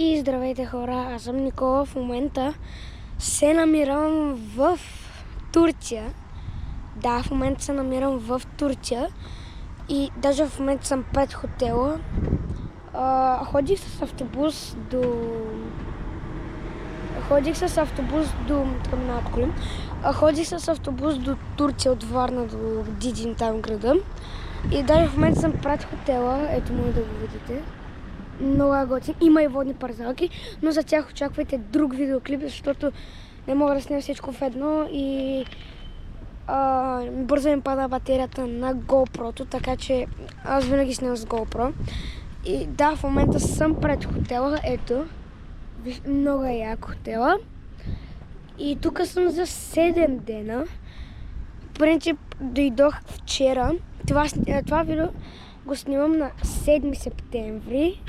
И здравейте хора, аз съм Никола. В момента се намирам в Турция. Да, в момента се намирам в Турция и даже в момента съм пред хотела. Ходих с автобус до... Ходих с автобус до Турция, от Варна до Дидин, там града. И даже в момента съм пред хотела, ето може да го видите. Много готин. Има и водни парзалки, но за тях очаквайте друг видеоклип, защото не мога да снимам всичко в едно и бързо ми пада батерията на GoPro-то, така че аз винаги снимам с GoPro. И да, в момента съм пред хотела, ето. Много е як хотела. И тук съм за 7 дена. В принцип дойдох вчера. Това видео го снимам на 7 септември.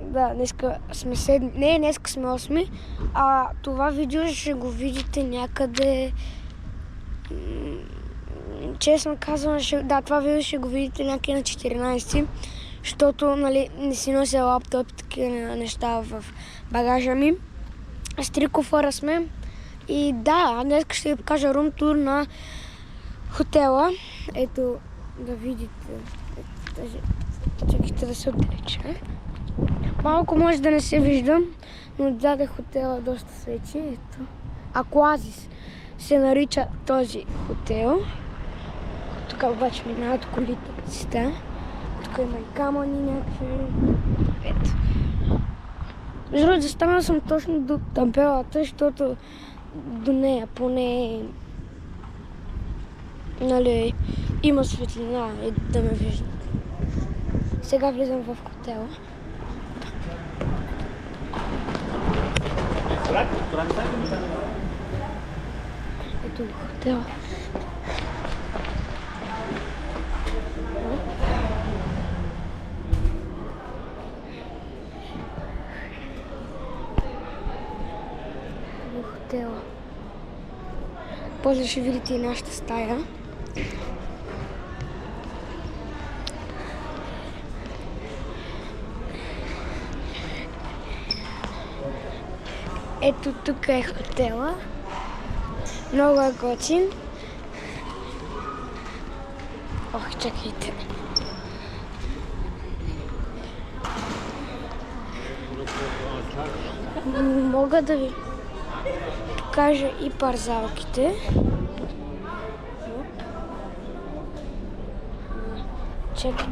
Да, днеска сме 7... Не, днеска сме 8. А това видео ще го видите някъде... Честно казвам, това видео ще го видите някъде на 14. Защото, нали, не си нося лаптоп, такива неща в багажа ми. С 3 куфара сме. И да, днес ще ви покажа рум тур на хотела. Ето, да видите. Чакайте да се отдалеча. Малко може да не се виждам, но даде хотела доста свети. Ето. Акуазис се нарича този хотел. Тук обаче минават колите. Тук има и камъни някакви. Ето. Между другото, застанала съм точно до табелата, защото до нея поне нали, има светлина и да ме виждат. Сега влизам в хотела. Ето хотела. Хотела. После ще видите и нашата стая. Ето тук е хотела. Много е готин. Ох, чакайте. Мога да ви покажа и парзалките. Чакай.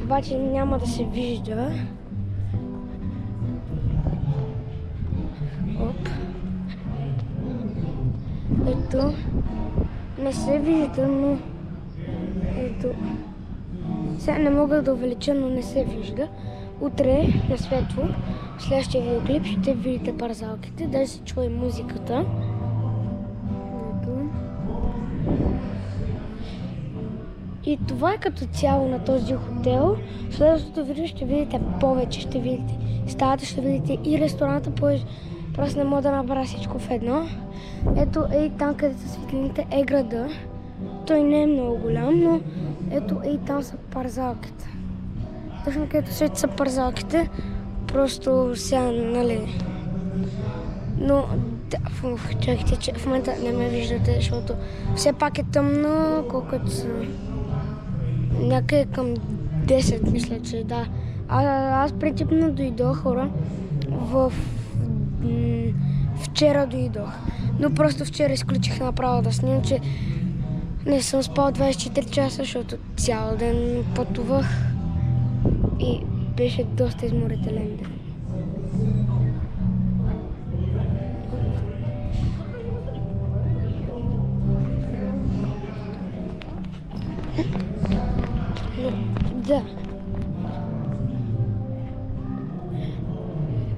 Обаче няма да се вижда. Оп. Ето. Не се вижда, но ето. Сега не мога да увелича, но не се вижда. Утре на светло, в следващия видеоклип ще видите парзалките, да се чуе музиката. И това е като цяло на този хотел. В следващото видео ще видите повече, ще видите стаята, ще видите и ресторанта, просто не мога да направя всичко в едно. Ето и там, където са светлините, е града. Той не е много голям, но ето и там са парзалките. Точно където свети са парзалките, просто сега, нали... Но, да, чакайте, че в момента не ме виждате, защото все пак е тъмно, колкото са... Някъде към 10, мисля, че да. Аз принципно дойдох, хора, вчера дойдох. Но просто вчера изключих направо да снимам, че не съм спал 24 часа, защото цял ден пътувах и беше доста изморителен ден. Да.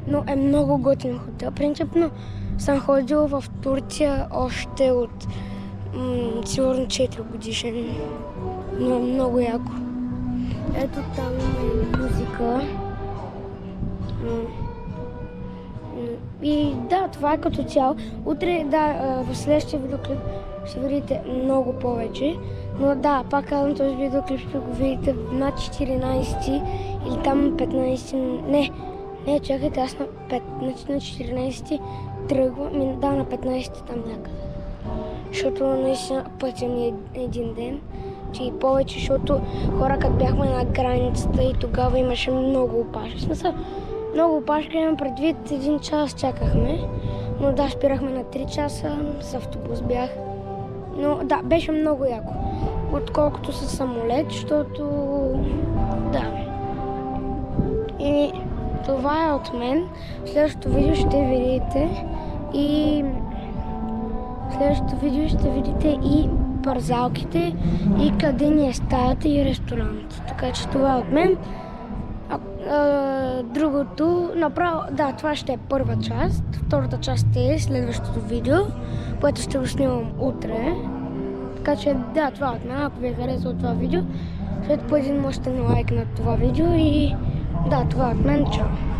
Но е много готин хотел. Принципно съм ходил в Турция още от сигурно 4 годишен. Но много яко. Ето там има и музика. И да, това е като цяло. Утре, да, в следващия видеоклип ще видите много повече. Но да, пак казвам, този видеоклип ще го видите на 14 или там 15, не, чакайте, аз на 14 тръгвам, да, на 15 там някъде. Защото наистина пътя ми е един ден, че и повече, защото хора като бяхме на границата и тогава имаше много опашки. В смисъл, много опашки, имам предвид, 1 час чакахме, но да, спирахме на 3 часа, с автобус бях. Но да, беше много яко, отколкото със самолет, защото да. И това е от мен. В следващото видео ще видите и парзалките, и къде ни е стаята и ресторант. Така че това е от мен. Другото, направо, да, това ще е първа част. Втората част е следващото видео, което ще го снимам утре. Така че да, това е от мен. Ако ви е харесало това видео, след по един мощен лайк на това видео и да, това е от мен. Чао!